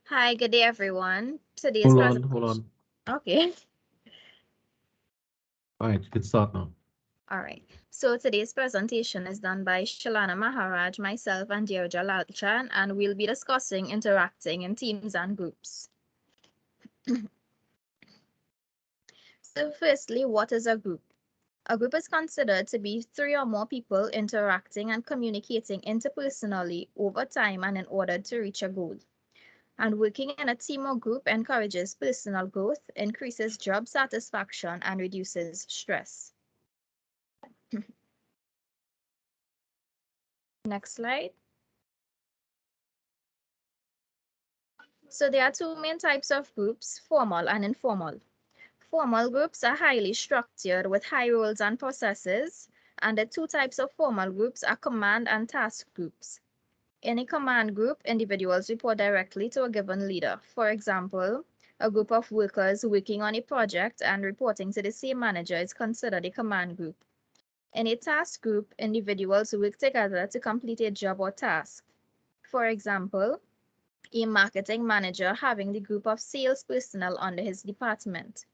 Hi, good day, everyone. Today's Hold on, presentation. hold on. Okay. All right, you can start now. All right. So today's presentation is done by Shalana Maharaj, myself, and Deirdre Lalchan, and we'll be discussing interacting in teams and groups. So firstly, what is a group? A group is considered to be three or more people interacting and communicating interpersonally over time and in order to reach a goal. And working in a team or group encourages personal growth, increases job satisfaction, and reduces stress. Next slide. So there are two main types of groups, formal and informal. Formal groups are highly structured with high roles and processes, and the two types of formal groups are command and task groups. In a command group, individuals report directly to a given leader. For example, a group of workers working on a project and reporting to the same manager is considered a command group. In a task group, individuals work together to complete a job or task. For example, a marketing manager having the group of sales personnel under his department.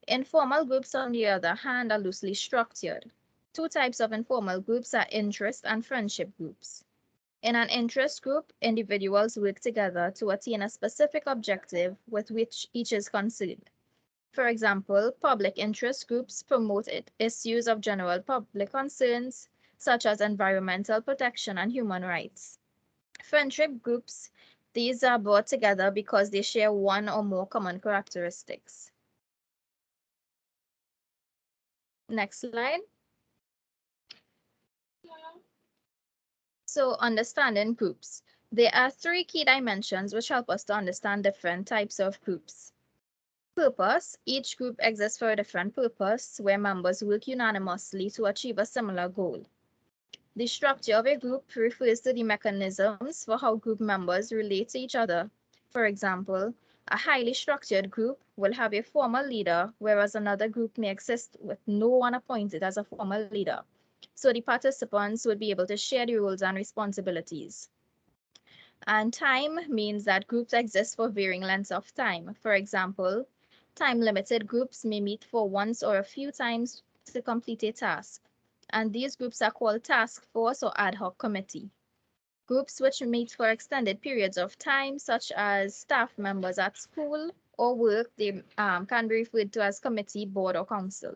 Informal groups, on the other hand, are loosely structured. Two types of informal groups are interest and friendship groups. In an interest group, individuals work together to attain a specific objective with which each is concerned. For example, public interest groups promote issues of general public concerns, such as environmental protection and human rights. Friendship groups, these are brought together because they share one or more common characteristics. Next slide. So, understanding groups. There are three key dimensions which help us to understand different types of groups. Purpose. Each group exists for a different purpose, where members work unanimously to achieve a similar goal. The structure of a group refers to the mechanisms for how group members relate to each other. For example, a highly structured group will have a formal leader, whereas another group may exist with no one appointed as a formal leader. So the participants would be able to share the roles and responsibilities. And time means that groups exist for varying lengths of time. For example, time-limited groups may meet for once or a few times to complete a task. And these groups are called task force or ad hoc committee. Groups which meet for extended periods of time, such as staff members at school or work, they can be referred to as committee, board, or council.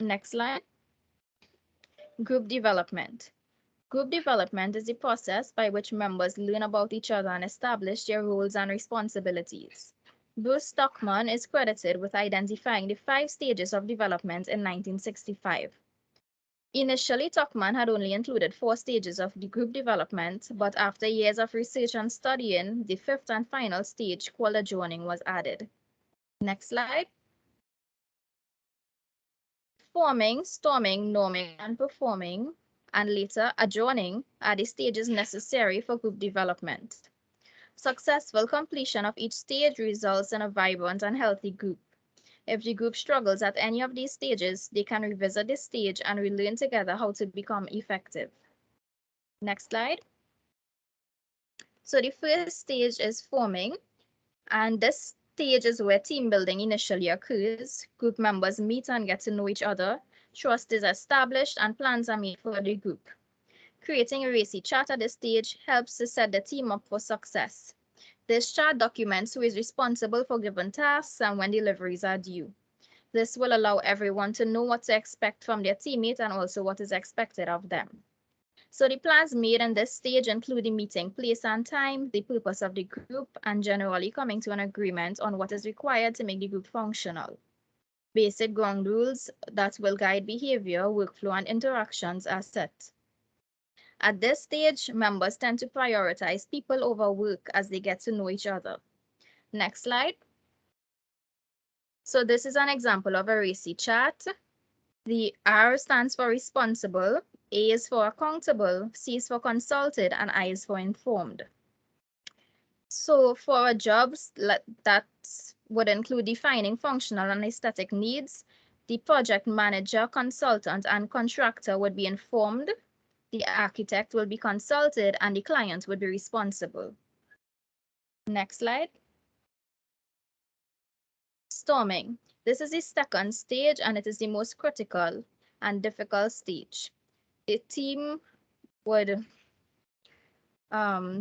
Next slide. Group development. Group development is the process by which members learn about each other and establish their roles and responsibilities. Bruce Stockman is credited with identifying the 5 stages of development in 1965. Initially, Tuckman had only included 4 stages of the group development, but after years of research and studying, the 5th and final stage, called adjoining, was added. Next slide. Forming, storming, norming, and performing, and later adjoining, are the stages necessary for group development. Successful completion of each stage results in a vibrant and healthy group. If the group struggles at any of these stages, they can revisit this stage and relearn together how to become effective. Next slide. So the first stage is forming, and this stage is where team building initially occurs. Group members meet and get to know each other. Trust is established and plans are made for the group. Creating a racy chart at this stage helps to set the team up for success. This chart documents who is responsible for given tasks and when deliveries are due. This will allow everyone to know what to expect from their teammate and also what is expected of them. So the plans made in this stage include the meeting place and time, the purpose of the group, and generally coming to an agreement on what is required to make the group functional. Basic ground rules that will guide behavior, workflow, and interactions are set. At this stage, members tend to prioritize people over work as they get to know each other. Next slide. So this is an example of a RACI chart. The R stands for responsible, A is for accountable, C is for consulted, and I is for informed. So for jobs that would include defining functional and aesthetic needs, the project manager, consultant, and contractor would be informed, the architect will be consulted, and the client would be responsible. Next slide. Storming. This is the second stage and it is the most critical and difficult stage. The team would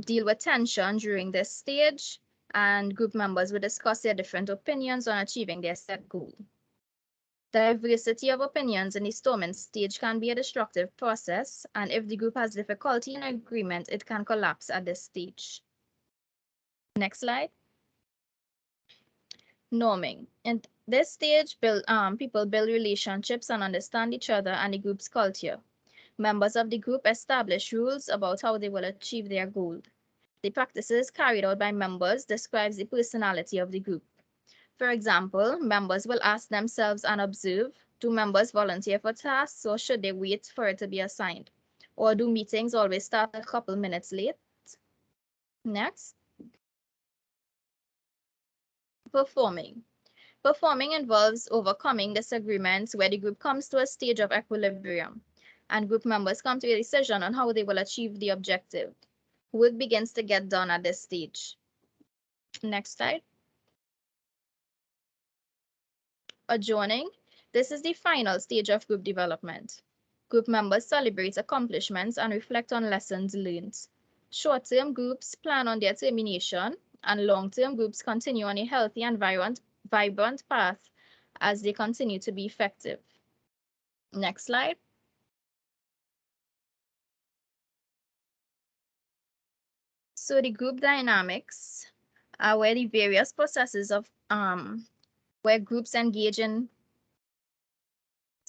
deal with tension during this stage, and group members would discuss their different opinions on achieving their set goal. Diversity of opinions in the storming stage can be a destructive process, and if the group has difficulty in agreement, it can collapse at this stage. Next slide. Norming. In this stage, people build relationships and understand each other and the group's culture. Members of the group establish rules about how they will achieve their goal. The practices carried out by members describes the personality of the group. For example, members will ask themselves and observe, do members volunteer for tasks or should they wait for it to be assigned? Or do meetings always start a couple minutes late? Next. Performing. Performing involves overcoming disagreements where the group comes to a stage of equilibrium, and group members come to a decision on how they will achieve the objective. Work begins to get done at this stage. Next slide. Adjourning. This is the final stage of group development. Group members celebrate accomplishments and reflect on lessons learned. Short-term groups plan on their termination, and long-term groups continue on a healthy and vibrant path as they continue to be effective. Next slide. So the group dynamics are where the various processes of where groups engage in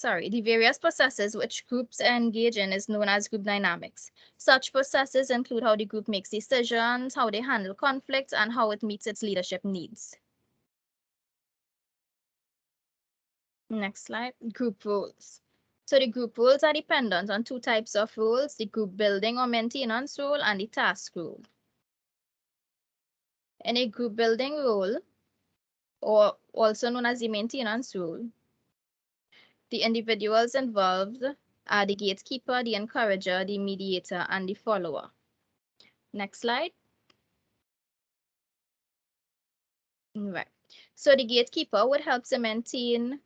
the various processes which groups engage in is known as group dynamics. Such processes include how the group makes decisions, how they handle conflict, and how it meets its leadership needs. Next slide, group roles. So the group roles are dependent on two types of roles, the group building or maintenance role and the task role. In a group building role, or also known as the maintenance role, the individuals involved are the gatekeeper, the encourager, the mediator, and the follower. Next slide. Right. So the gatekeeper would help to maintain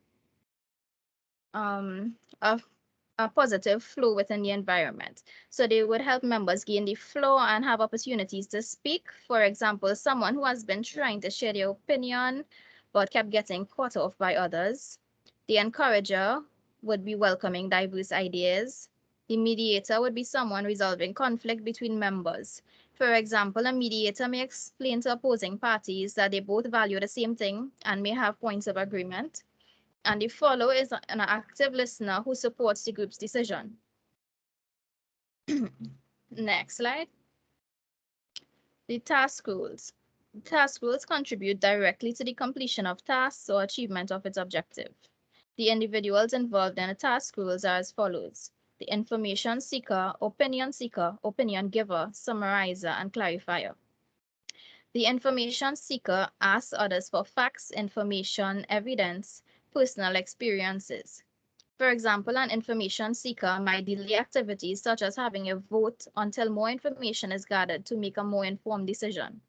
a positive flow within the environment. So they would help members gain the flow and have opportunities to speak. For example, someone who has been trying to share their opinion but kept getting cut off by others. The encourager would be welcoming diverse ideas. The mediator would be someone resolving conflict between members. For example, a mediator may explain to opposing parties that they both value the same thing and may have points of agreement. And the follower is an active listener who supports the group's decision. Next slide. The task rules. Task rules contribute directly to the completion of tasks or achievement of its objective. The individuals involved in the task rules are as follows: the information seeker, opinion giver, summarizer, and clarifier. The information seeker asks others for facts, information, evidence, personal experiences. For example, an information seeker might delay activities such as having a vote until more information is gathered to make a more informed decision.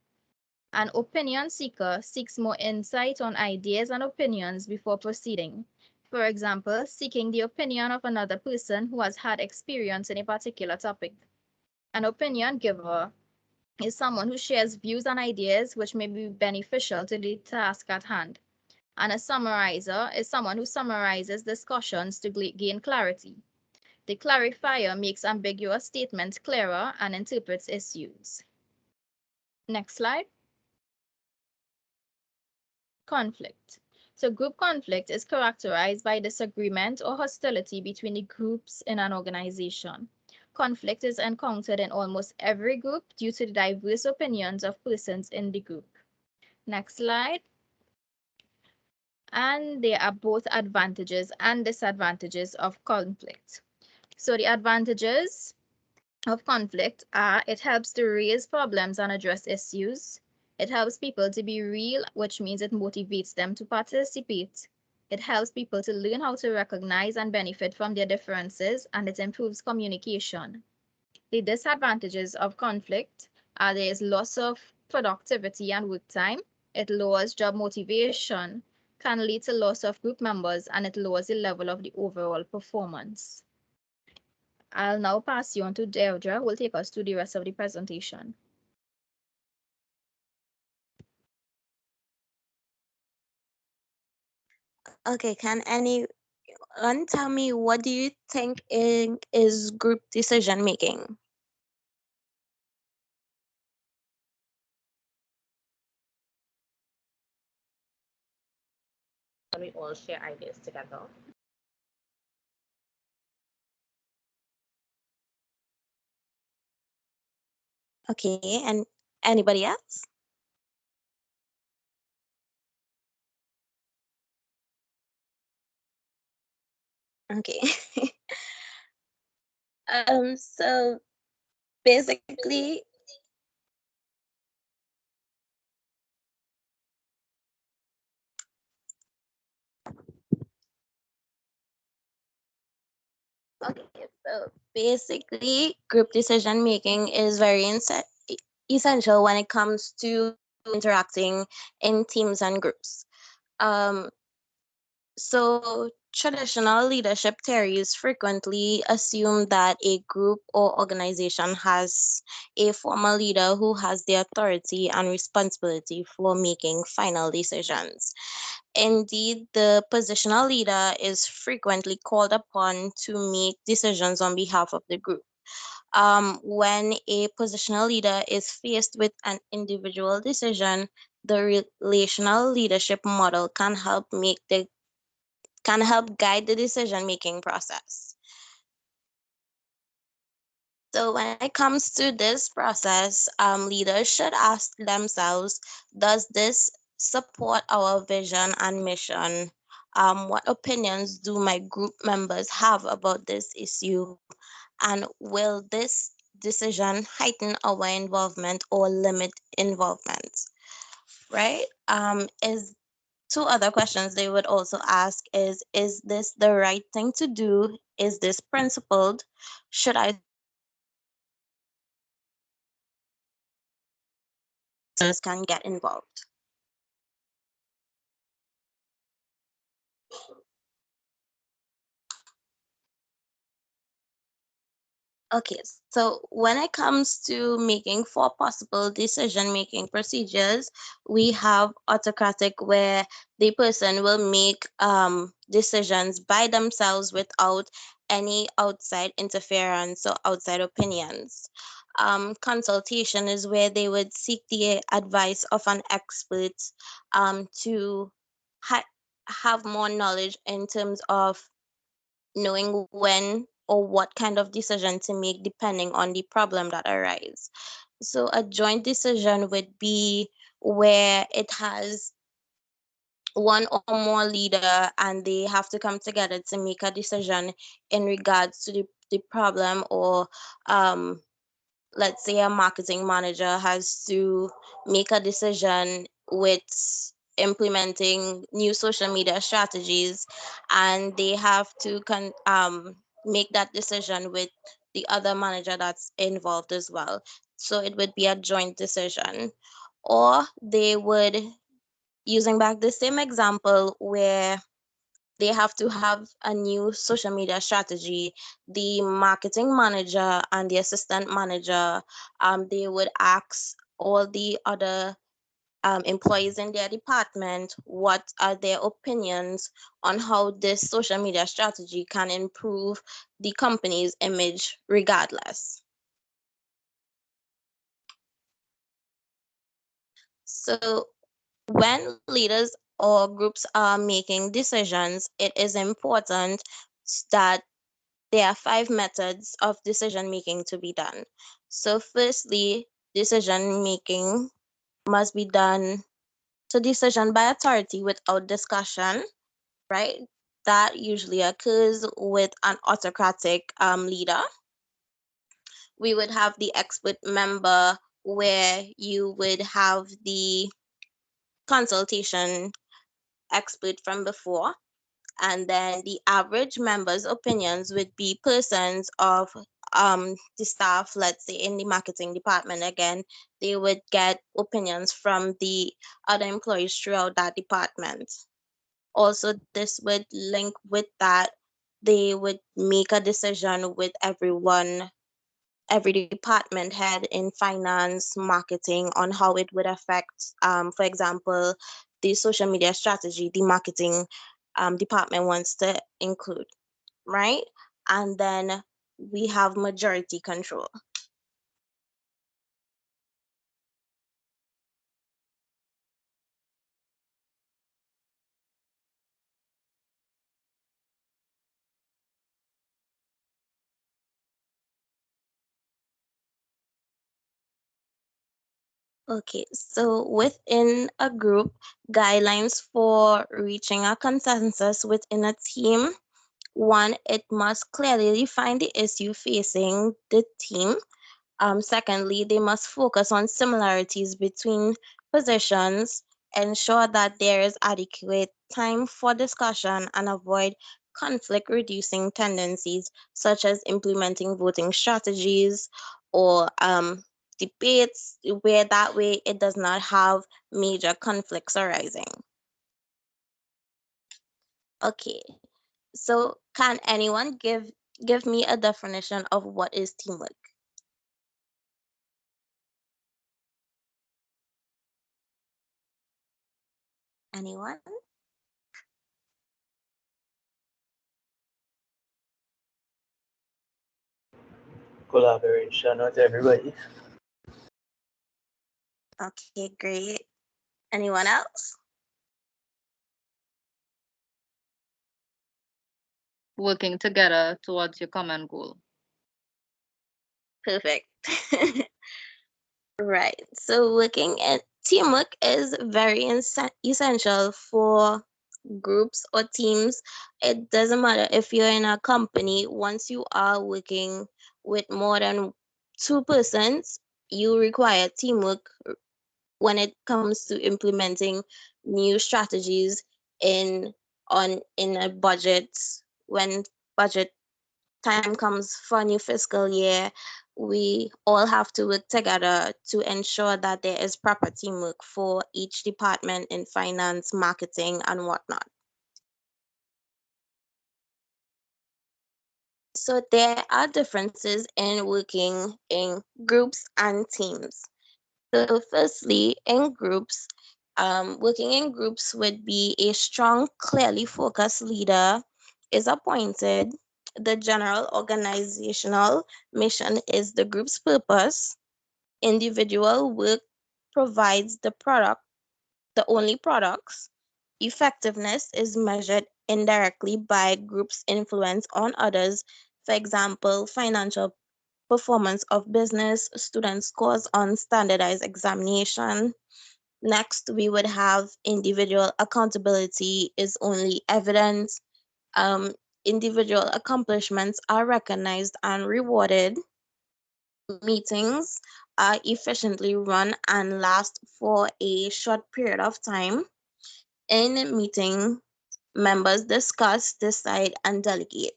An opinion seeker seeks more insight on ideas and opinions before proceeding. For example, seeking the opinion of another person who has had experience in a particular topic. An opinion giver is someone who shares views and ideas which may be beneficial to the task at hand. And a summarizer is someone who summarizes discussions to gain clarity. The clarifier makes ambiguous statements clearer and interprets issues. Next slide. Conflict. So group conflict is characterized by disagreement or hostility between the groups in an organization. Conflict is encountered in almost every group due to the diverse opinions of persons in the group. Next slide. And there are both advantages and disadvantages of conflict. So the advantages of conflict are it helps to raise problems and address issues. It helps people to be real, which means it motivates them to participate. It helps people to learn how to recognize and benefit from their differences, and it improves communication. The disadvantages of conflict are there is loss of productivity and work time. It lowers job motivation, can lead to loss of group members, and it lowers the level of the overall performance. I'll now pass you on to Deirdre, who will take us through the rest of the presentation. Okay, can anyone tell me what do you think is group decision making? Can we all share ideas together? Okay, and anybody else? Okay. So basically, okay, so basically, group decision making is very essential when it comes to interacting in teams and groups. Um, So, traditional leadership theories frequently assume that a group or organization has a formal leader who has the authority and responsibility for making final decisions. Indeed, the positional leader is frequently called upon to make decisions on behalf of the group. When a positional leader is faced with an individual decision, the relational leadership model can help guide the decision making process. So, when it comes to this process, leaders should ask themselves, does this support our vision and mission? What opinions do my group members have about this issue? And will this decision heighten our involvement or limit involvement? Right? Is Two other questions they would also ask is this the right thing to do? Is this principled? Should I support this decision? Others can get involved. Okay, so when it comes to making four possible decision making procedures, we have autocratic, where the person will make decisions by themselves without any outside interference or outside opinions. Consultation is where they would seek the advice of an expert to ha- have more knowledge in terms of knowing when or what kind of decision to make depending on the problem that arises. So a joint decision would be where it has one or more leader and they have to come together to make a decision in regards to the problem, or let's say a marketing manager has to make a decision with implementing new social media strategies, and they have to make that decision with the other manager that's involved as well. So it would be a joint decision. Or they would, using back the same example where they have to have a new social media strategy, the marketing manager and the assistant manager, they would ask all the other employees in their department what are their opinions on how this social media strategy can improve the company's image regardless. So when leaders or groups are making decisions, it is important that there are five methods of decision making to be done. So, firstly, decision making must be done to decision by authority without discussion, right? That usually occurs with an autocratic leader. We would have the expert member, where you would have the consultation expert from before, and then the average members' opinions would be persons of the staff, let's say in the marketing department again, they would get opinions from the other employees throughout that department. Also, this would link with that they would make a decision with everyone, every department head in finance, marketing, on how it would affect, for example, the social media strategy the marketing department wants to include, right? And then we have majority control. Okay, so within a group, guidelines for reaching a consensus within a team. One, it must clearly define the issue facing the team. Secondly, they must focus on similarities between positions, ensure that there is adequate time for discussion, and avoid conflict reducing tendencies, such as implementing voting strategies or debates, where that way it does not have major conflicts arising. Okay, so can anyone give me a definition of what is teamwork? Anyone? Collaboration with everybody. Okay, great. Anyone else? Working together towards your common goal. Perfect. Right. So looking at teamwork is very essential for groups or teams. It doesn't matter if you're in a company, once you are working with more than two persons, you require teamwork when it comes to implementing new strategies in in a budget. When budget time comes for a new fiscal year, we all have to work together to ensure that there is proper teamwork for each department in finance, marketing, and whatnot. So there are differences in working in groups and teams. So firstly, in groups, working in groups would be a strong, clearly focused leader is appointed. The general organizational mission is the group's purpose. Individual work provides the only products. Effectiveness is measured indirectly by groups' influence on others. For example, financial performance of business, student scores on standardized examination. Next, we would have individual accountability is only evidence. Um, Individual accomplishments are recognized and rewarded. Meetings are efficiently run and last for a short period of time. In a meeting, members discuss, decide, and delegate.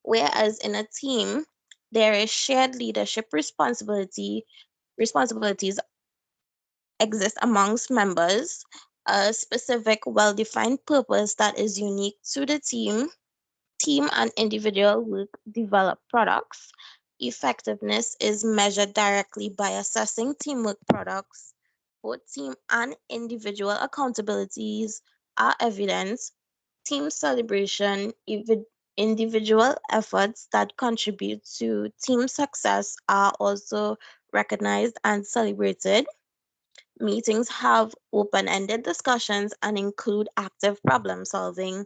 Whereas in a team, there is shared leadership responsibilities exist amongst members, a specific, well-defined purpose that is unique to the team. Team and individual work develop products. Effectiveness is measured directly by assessing teamwork products. Both team and individual accountabilities are evidence. Team celebration, individual efforts that contribute to team success are also recognized and celebrated. Meetings have open ended discussions and include active problem solving.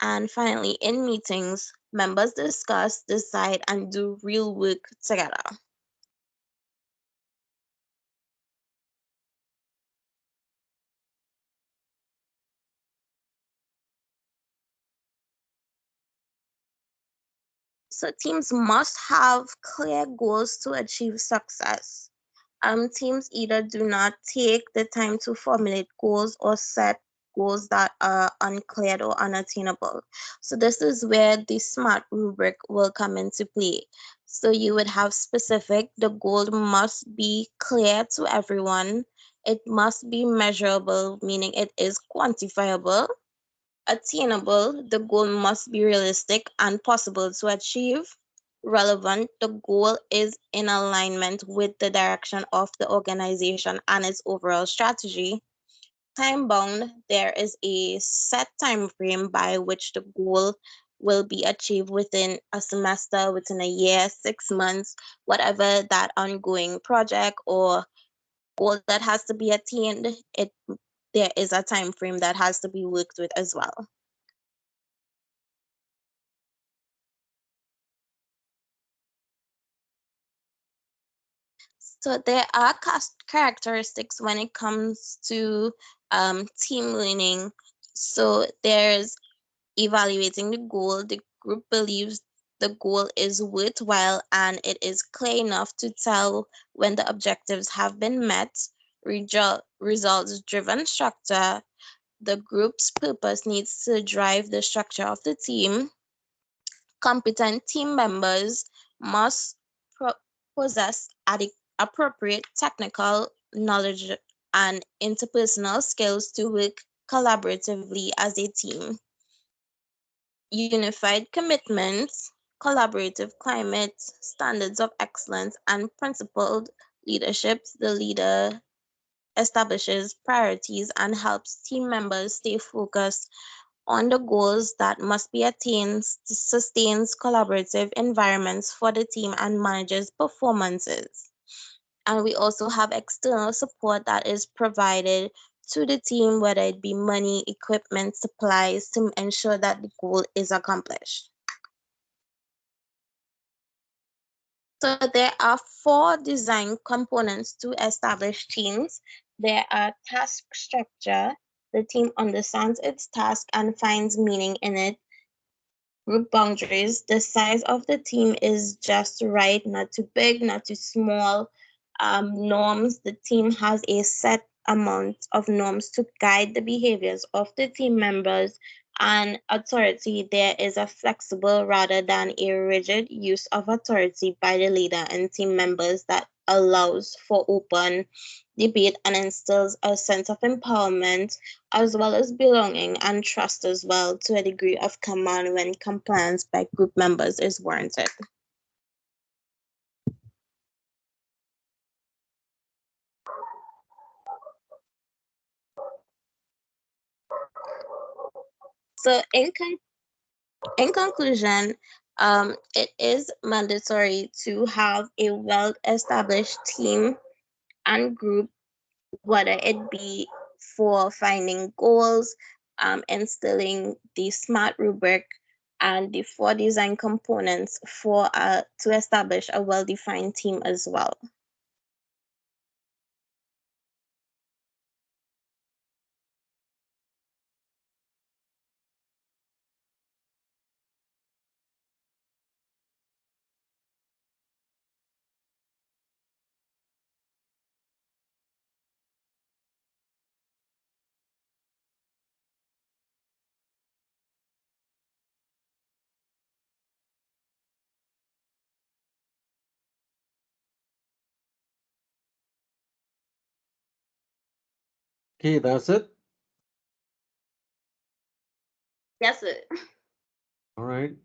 And finally, in meetings, members discuss, decide, and do real work together. So, teams must have clear goals to achieve success. Teams either do not take the time to formulate goals or set goals that are unclear or unattainable. So this is where the SMART rubric will come into play. So you would have specific, the goal must be clear to everyone. It must be measurable, meaning it is quantifiable. Attainable, the goal must be realistic and possible to achieve. Relevant, the goal is in alignment with the direction of the organization and its overall strategy. Time bound, there is a set time frame by which the goal will be achieved within a semester, within a year, 6 months, whatever that ongoing project or goal that has to be attained, there is a time frame that has to be worked with as well. So there are characteristics when it comes to team learning. So there's evaluating the goal. The group believes the goal is worthwhile and it is clear enough to tell when the objectives have been met. Results driven structure. The group's purpose needs to drive the structure of the team. Competent team members must possess appropriate technical knowledge and interpersonal skills to work collaboratively as a team. Unified commitments, collaborative climate, standards of excellence, and principled leadership. The leader establishes priorities and helps team members stay focused on the goals that must be attained, sustains collaborative environments for the team, and manages performances. And we also have external support that is provided to the team, whether it be money, equipment, supplies, to ensure that the goal is accomplished. So there are four design components to establish teams. There are task structure. The team understands its task and finds meaning in it. Group boundaries. The size of the team is just right, not too big, not too small. Norms. The team has a set amount of norms to guide the behaviors of the team members. And authority, there is a flexible rather than a rigid use of authority by the leader and team members that allows for open debate and instills a sense of empowerment as well as belonging and trust as well, to a degree of command when compliance by group members is warranted. So in conclusion, it is mandatory to have a well-established team and group, whether it be for finding goals, instilling the SMART rubric, and the four design components for to establish a well-defined team as well. Okay, that's it. Yes, sir. All right.